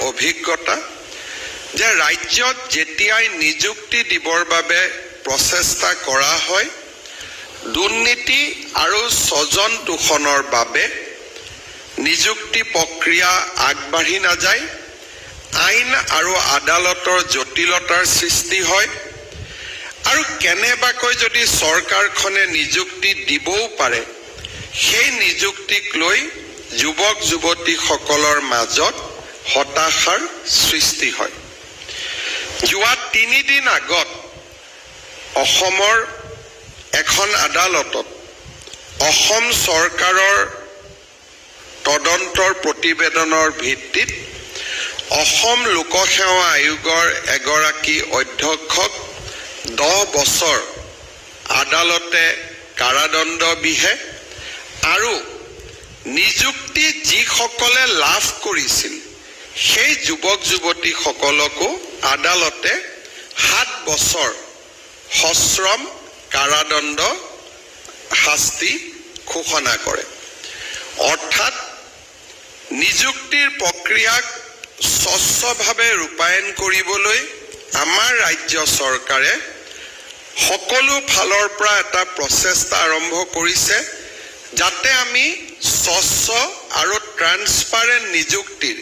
অভিজ্ঞতা যে ৰাজ্যত যেতিয়াই নিযুক্তি দিবৰ বাবে প্ৰচেষ্টা কৰা হয় দুৰ্নীতি আৰু স্বজন দূষণৰ বাবে নিযুক্তি প্ৰক্ৰিয়া আগবাঢ়ি নাযায় আইন আৰু আদালতৰ জটিলতাৰ সৃষ্টি হয় আৰু কেনেবাকৈ যদি চৰকাৰখনে নিযুক্তি দিবও পাৰে সেই নিযুক্তিক লৈ যুৱক যুৱতীসকলৰ মাজত হতাশাৰ সৃষ্টি হয় যোৱা 3 দিন আগত অসমৰ এখন আদালতত অসম চৰকাৰৰ তদন্তৰ প্ৰতিবেদনৰ ভিত্তিত অসম লোকসেৱা আয়োগৰ এগৰাকী অধ্যক্ষক 10 বছৰ আদালতে কাৰাদণ্ড বিহে আৰু নিযুক্তি যিসকলে লাভ কৰিছিল সেই যুৱক যুৱতীসকলকো আদালতে 7 বছৰ সশ্ৰম কাৰাদণ্ড শাস্তি ঘোষণা কৰে অৰ্থাৎ নিযুক্তিৰ প্ৰক্ৰিয়াক স্বচ্ছভাৱে ৰূপায়ণ কৰিবলৈ আমাৰ ৰাজ্য চৰকাৰে সকলো ফালৰ পৰা এটা প্ৰচেষ্টা আৰম্ভ কৰিছে যাতে আমি স্বচ্ছ আৰু ট্ৰান্সপাৰেণ্ট নিযুক্তিৰ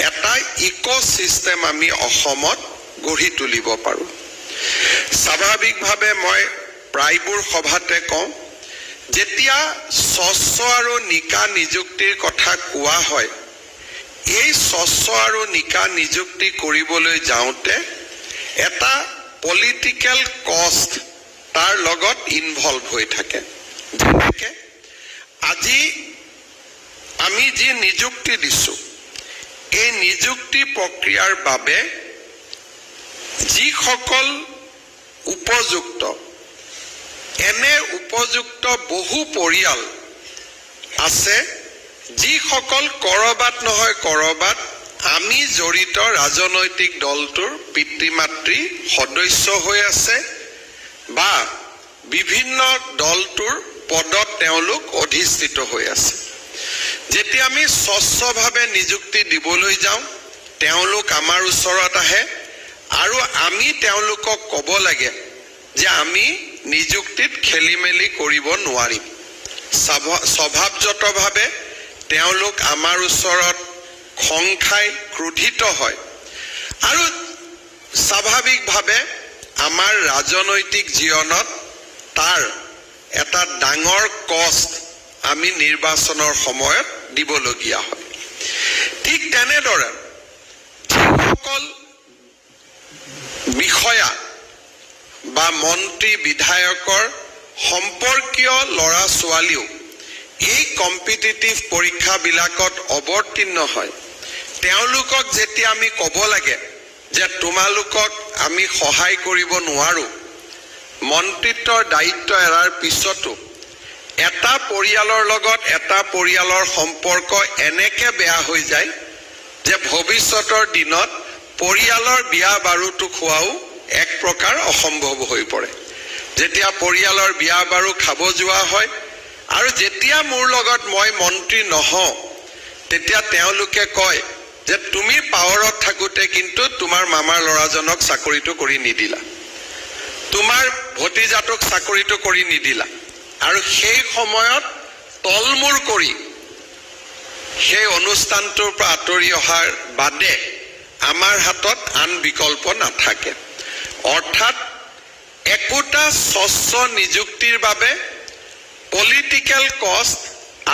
এটা ইকোসিস্টেম আমি অসমত গঢ়ি তুলিব পাৰোঁ স্বাভাৱিকভাৱে মই প্ৰায়বোৰ সভাতে কওঁ যেতিয়া স্বচ্ছ আৰু নিকা নিযুক্তিৰ কথা কোৱা হয় এই স্বচ্ছ আৰু নিকা নিযুক্তি কৰিবলৈ যাওঁতে এটা পলিটিক্যাল কষ্ট তাৰ লগত ইনভলভ হৈ থাকে যেনেকৈ আজি আমি যি নিযুক্তি দিছোঁ এই নিযুক্তি প্ৰক্ৰিয়াৰ বাবে যিসকল উপযুক্ত এনে উপযুক্ত বহু পৰিয়াল আছে যিসকল কৰবাত নহয় কৰবাত আমি জড়িত ৰাজনৈতিক দলটোৰ পিতৃ মাতৃ সদস্য হৈ আছে বা বিভিন্ন দলটোৰ পদত তেওঁলোক অধিষ্ঠিত হৈ আছে যেতিয়া আমি স্বচ্ছভাৱে নিযুক্তি দিবলৈ যাওঁ তেওঁলোক আমাৰ ওচৰত আহে আৰু আমি তেওঁলোকক ক'ব লাগে যে আমি নিযুক্তিত খেলিমেলি কৰিব নোৱাৰিম স্বভাৱজতভাৱে তেওঁলোক আমাৰ ওচৰত খং খাই ক্ৰোধিত হয় আৰু স্বাভাৱিকভাৱে আমাৰ ৰাজনৈতিক জীৱনত তাৰ এটা ডাঙৰ কষ্ট আমি নিৰ্বাচনৰ সময়ত দিবলগীয়া হয় ঠিক তেনেদৰে যিসকল বিষয়া বা মন্ত্ৰী বিধায়কৰ সম্পৰ্কীয় ল'ৰা ছোৱালীও এই কম্পিটিটিভ পৰীক্ষাবিলাকত অৱতীৰ্ণ হয় তেওঁলোকক যেতিয়া আমি ক'ব লাগে যে তোমালোকক আমি সহায় কৰিব নোৱাৰো মন্ত্ৰিত্বৰ দায়িত্ব এৰাৰ পিছতো এটা পৰিয়ালৰ লগত এটা পৰিয়ালৰ সম্পৰ্ক এনেকে বেয়া হৈ যায় যে ভৱিষ্যতৰ দিনত পৰিয়ালৰ বিয়া বাৰুটো খোৱাও এক প্ৰকাৰ অসম্ভৱ হৈ পৰে যেতিয়া পৰিয়ালৰ বিয়া বাৰু খাব যোৱা হয় আৰু যেতিয়া মোৰ লগত মই মন্ত্ৰী নহওঁ তেতিয়া তেওঁলোকে কয় যে তুমি পাৱাৰত থাকোতে কিন্তু তোমাৰ মামাৰ ল'ৰাজনক চাকৰিটো কৰি নিদিলা তোমাৰ ভতিজাটোক চাকৰিটো কৰি নিদিলা আৰু সেই সময়ত তলমূৰ কৰি সেই অনুষ্ঠানটোৰ পৰা আঁতৰি অহাৰ বাদে আমাৰ হাতত আন বিকল্প নাথাকে অৰ্থাৎ একোটা স্বচ্ছ নিযুক্তিৰ বাবে পলিটিক্যাল কষ্ট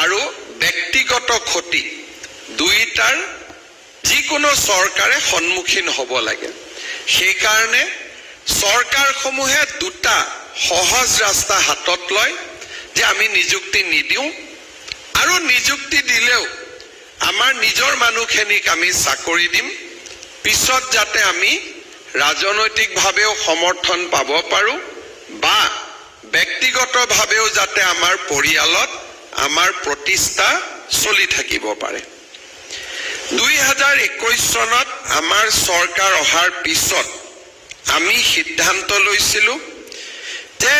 আৰু ব্যক্তিগত ক্ষতি দুইটাৰ যিকোনো চৰকাৰে সন্মুখীন হ'ব লাগে সেই কাৰণে চৰকাৰসমূহে দুটা সহজ ৰাস্তা হাতত লয় যে আমি নিযুক্তি নিদিওঁ আৰু নিযুক্তি দিলেও আমাৰ নিজৰ মানুহখিনিক আমি চাকৰি দিম পিছত যাতে আমি ৰাজনৈতিকভাৱেও সমৰ্থন পাব পাৰোঁ বা ব্যক্তিগতভাৱেও যাতে আমাৰ পৰিয়ালত আমাৰ প্ৰতিষ্ঠা চলি থাকিব পাৰে 2021 চনত আমাৰ চৰকাৰ অহাৰ পিছত আমি সিদ্ধান্ত লৈছিলোঁ যে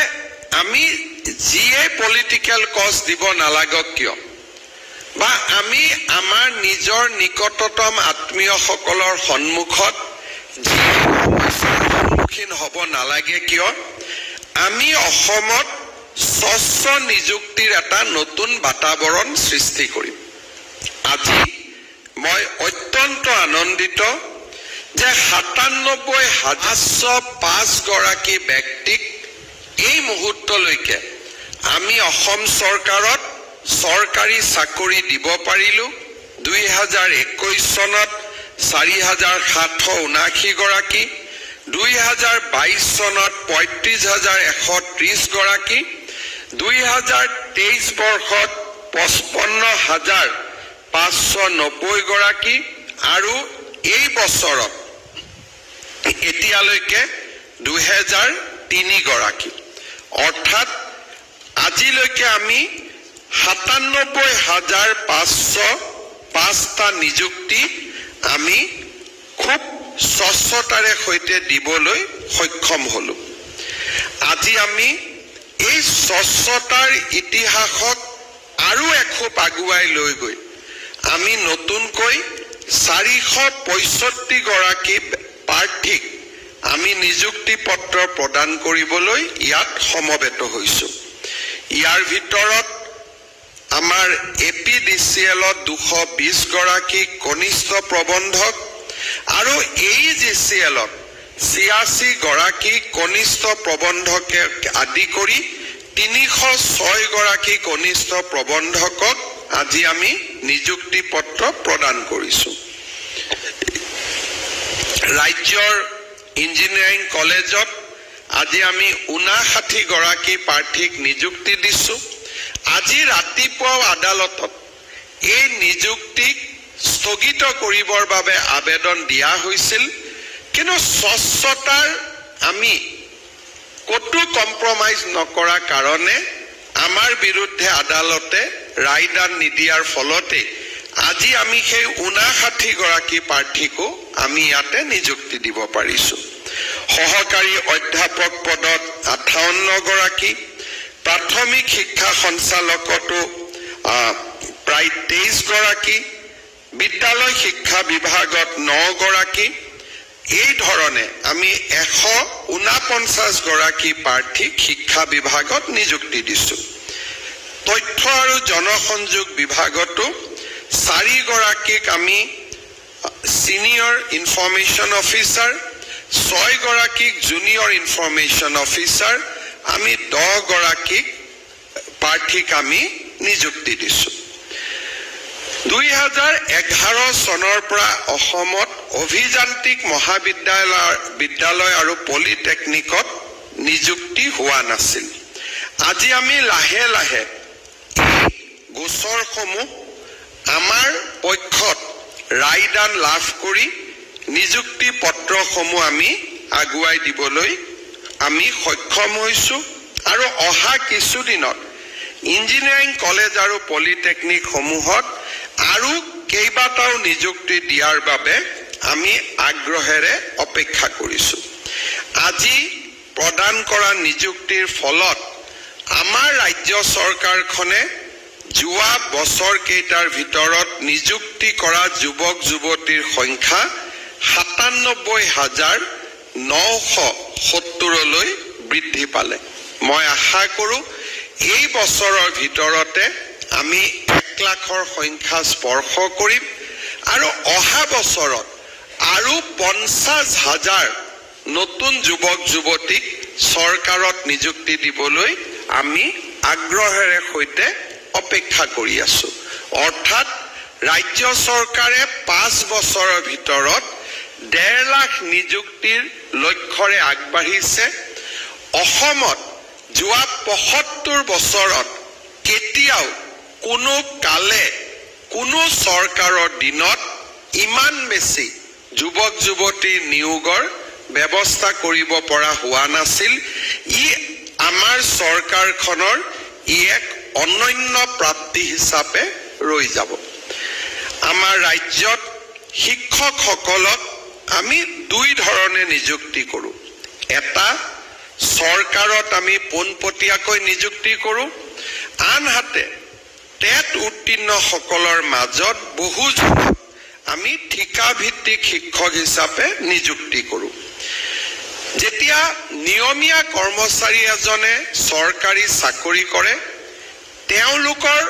আমি যিয়ে পলিটিক্যাল কষ্ট দিব নালাগক কিয় বা আমি আমাৰ নিজৰ নিকটতম আত্মীয়সকলৰ সন্মুখত যি সমস্যাৰ সন্মুখীন হ'ব নালাগে কিয় আমি অসমত স্বচ্ছ নিযুক্তিৰ এটা নতুন বাতাবৰণ সৃষ্টি কৰিম। আজি মই অত্যন্ত আনন্দিত যে ৯৭,৫০৫ গৰাকী ব্যক্তিক এই মুহূৰ্তলৈকে আমি অসম চৰকাৰত চৰকাৰী চাকৰি দিব পাৰিলো। ২০২১ চনত ৪,৭৭৯ গৰাকী, ২০২২ চনত ৩৫,১৩০ গৰাকী, ২০২৩ বৰ্ষত ৫৫,৫৯০ গৰাকী আৰু এই বছৰত এতিয়ালৈকে ২০০৩ গৰাকী। অৰ্থাৎ আজিলৈকে আমি ৯৭,৫০৫টা নিযুক্তি আমি খুব স্বচ্ছতাৰে সৈতে দিবলৈ সক্ষম হলো। আজি আমি এই স্বচ্ছতাৰ ইতিহাসক আৰু এখোপ আগুৱাই লৈ গৈ আমি নতুনকৈ ৪৬৫ গৰাকী প্ৰাৰ্থীক আমি নিযুক্তি পত্ৰ প্ৰদান কৰিবলৈ ইয়াত সমবেত হৈছো। ইয়াৰ ভিতৰত আমাৰ APDCL-ত ২২০ গৰাকী কনিষ্ঠ প্ৰবন্ধক আৰু AEGCL-ত ৮৬ গৰাকী কনিষ্ঠ প্ৰবন্ধকে আদি কৰি ৩০৬ গৰাকী কনিষ্ঠ প্ৰবন্ধকক আজি আমি নিযুক্তি পত্ৰ প্ৰদান কৰিছো। ৰাজ্যৰ ইঞ্জিনিয়াৰিং কলেজত আজি আমি ৫৯ গৰাকী প্ৰাৰ্থীক নিযুক্তি দিছো। আজি ৰাতিপুৱা আদালতত এই নিযুক্তিক স্থগিত কৰিবৰ বাবে আবেদন দিয়া হৈছিল, কিন্তু স্বচ্ছতাৰ আমি কতো কম্প্ৰমাইজ নকৰা কাৰণে আমাৰ বিৰুদ্ধে আদালতে ৰায়দান নিদিয়াৰ ফলতে আজি আমি সেই ৫৯ গৰাকী প্ৰাৰ্থীকো আমি ইয়াতে নিযুক্তি দিব পাৰিছো। সহকাৰী অধ্যাপক পদত ৫৮ গৰাকী, প্ৰাথমিক শিক্ষা সঞ্চালকতো প্ৰায় ২৩ গৰাকী, বিদ্যালয় শিক্ষা বিভাগত ৯ গৰাকী, এই ধৰণে আমি ১৪৯ গৰাকী প্ৰাৰ্থীক শিক্ষা বিভাগত নিযুক্তি দিছো। তথ্য আৰু জনসংযোগ বিভাগতো ৪ গৰাকীক আমি সিনিয়ৰ ইনফৰমেশ্যন অফিচাৰ, ৬ গৰাকীক জুনিয়ৰ ইনফৰমেশ্যন অফিচাৰ, আমি ১০ গৰাকীক প্ৰাৰ্থীক আমি নিযুক্তি দিছো। ২০১১ চনৰ পৰা অসমত অভিযান্ত্ৰিক মহাবিদ্যালয় আৰু পলিটেকনিকত নিযুক্তি হোৱা নাছিল। আজি আমি লাহে লাহে গোচৰসমূহ আমাৰ পক্ষত ৰায়দান লাভ কৰি নিযুক্তি পত্ৰসমূহ আমি আগুৱাই দিবলৈ আমি সক্ষম হৈছো আৰু অহা কিছুদিনত ইঞ্জিনিয়াৰিং কলেজ আৰু পলিটেকনিক সমূহত আৰু কেইবাটাও নিযুক্তি দিয়াৰ বাবে আমি আগ্ৰহেৰে অপেক্ষা কৰিছো। আজি প্ৰদান কৰা নিযুক্তিৰ ফলত আমাৰ ৰাজ্য চৰকাৰখনে যোৱা বছৰ কেইটাৰ ভিতৰত নিযুক্তি কৰা যুৱক যুৱতীৰ সংখ্যা ৯৭,৯৭০লৈ বৃদ্ধি পালে। মই আশা কৰো এই বছৰৰ ভিতৰতে আমি ১ লাখৰ সংখ্যা স্পৰ্শ কৰিম আৰু অহা বছৰত আৰু ৫০,০০০ নতুন যুৱক যুৱতীক চৰকাৰত নিযুক্তি দিবলৈ আমি আগ্ৰহেৰে সৈতে অপেক্ষা কৰি আছো। অৰ্থাৎ ৰাজ্য চৰকাৰে ৫ বছৰৰ ভিতৰত ১.৫ লাখ নিযুক্তিৰ লক্ষ্যৰে আগবাঢ়িছে। অসমত যোৱা ৭৫ বছৰত কেতিয়াও কোনো কালে কোনো চৰকাৰৰ দিনত ইমান বেছি যুৱক যুৱতীৰ নিয়োগৰ ব্যৱস্থা কৰিব পৰা হোৱা নাছিল। ই আমাৰ চৰকাৰখনৰ এক অনন্য প্ৰাপ্তি হিচাপে ৰৈ যাব। আমাৰ ৰাজ্যত শিক্ষকসকলক আমি ২ ধৰণে নিযুক্তি কৰো। এটা চৰকাৰত আমি পোনপটীয়াকৈ নিযুক্তি কৰো, আনহাতে টেট উত্তীৰ্ণসকলৰ মাজত বহু আমি ঠিকাভিত্তিক শিক্ষক হিচাপে নিযুক্তি কৰোঁ। যেতিয়া নিয়মীয়া কৰ্মচাৰী এজনে চৰকাৰী চাকৰি কৰে, তেওঁলোকৰ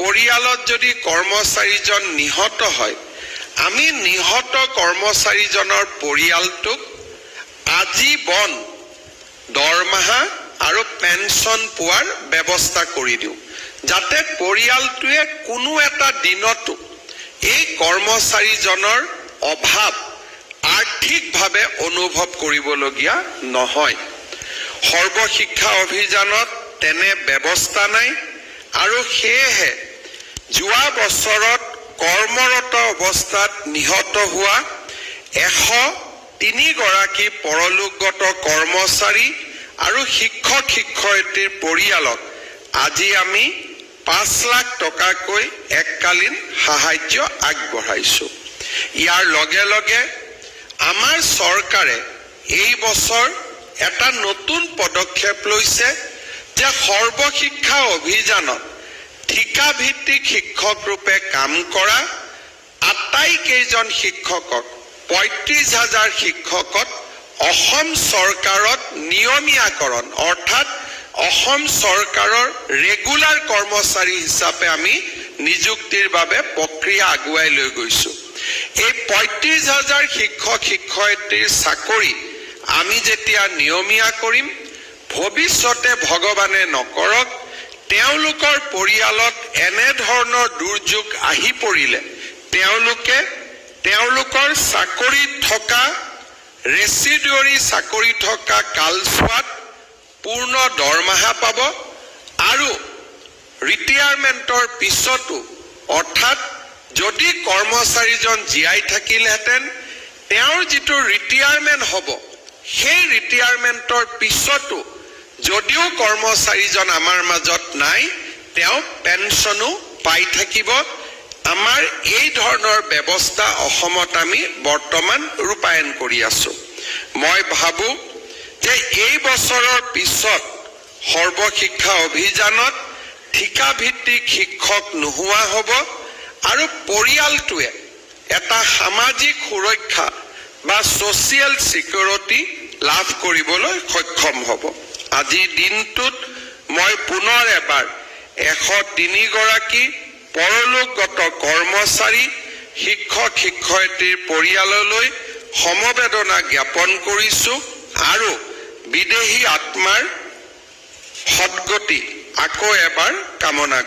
পৰিয়ালত যদি কৰ্মচাৰীজন নিহত হয়, আমি নিহত কৰ্মচাৰীজনৰ পৰিয়ালটোক আজীৱন দৰমহা আৰু পেঞ্চন পোৱাৰ ব্যৱস্থা কৰি দিওঁ, যাতে পৰিয়ালটোৱে কোনো এটা দিনতো এই কৰ্মচাৰীজনৰ অভাৱ আৰ্থিকভাৱে অনুভৱ কৰিবলগীয়া নহয়। সৰ্বশিক্ষা অভিযানত তেনে ব্যৱস্থা নাই আৰু সেয়েহে যোৱা বছৰত কৰ্মৰত অৱস্থাত নিহত হোৱা 103 গৰাকী পৰলোকগত কৰ্মচাৰী আৰু শিক্ষক শিক্ষয়িত্ৰীৰ পৰিয়ালক আজি আমি 5 লাখ টকাকৈ এককালীন সাহায্য আগবঢ়াইছো। ইয়াৰ লগে লগে আমাৰ চৰকাৰে এই বছৰ এটা নতুন পদক্ষেপ লৈছে যে সৰ্বশিক্ষা অভিযানত ঠিকাভিত্তিক শিক্ষক ৰূপে কাম কৰা আটাইকেইজন শিক্ষকক 35,000 শিক্ষকত অসম চৰকাৰত নিয়মীয়াকৰণ অৰ্থাৎ অসম চৰকাৰৰ ৰেগুলাৰ কৰ্মচাৰী হিচাপে আমি নিযুক্তিৰ বাবে প্ৰক্ৰিয়া আগুৱাই লৈ গৈছো। এই 35,000 শিক্ষক শিক্ষয়িত্ৰীৰ চাকৰি আমি যেতিয়া নিয়মীয়া কৰিম, ভৱিষ্যতে ভগৱানে নকৰক তেওঁলোকৰ পৰিয়ালত এনে ধৰণৰ দুৰ্যোগ আহি পৰিলে তেওঁলোকে তেওঁলোকৰ চাকৰিত থকা ৰেচিডিউৰি চাকৰি থকা কালছোৱাত পূৰ্ণ দৰমহা পাব আৰু ৰিটায়াৰমেণ্টৰ পিছতো অৰ্থাৎ যদি কৰ্মচাৰীজন জীয়াই থাকিলহেঁতেন তেওঁৰ যিটো ৰিটায়াৰমেণ্ট হ'ব, সেই ৰিটায়াৰমেণ্টৰ পিছতো যদিও কৰ্মচাৰীজন আমাৰ মাজত নাই, তেওঁ পেঞ্চনো পাই থাকিব। আমাৰ এই ধৰণৰ ব্যৱস্থা অসমত আমি বৰ্তমান ৰূপায়ণ কৰি আছো। মই ভাবোঁ যে এই বছৰৰ পিছত সৰ্বশিক্ষা অভিযানত ঠিকাভিত্তিক শিক্ষক নোহোৱা হ'ব আৰু পৰিয়ালটোৱে এটা সামাজিক সুৰক্ষা বা ছ'চিয়েল ছিকিউৰিটি লাভ কৰিবলৈ সক্ষম হ'ব। আজিৰ দিনটোত মই পুনৰ এবাৰ 103 গৰাকী পৰলোকগত কৰ্মচাৰী শিক্ষক শিক্ষয়িত্ৰীৰ পৰিয়াললৈ সমবেদনা জ্ঞাপন কৰিছো আৰু বিদেহী আত্মাৰ সদ্গতি আকৌ এবাৰ কামনা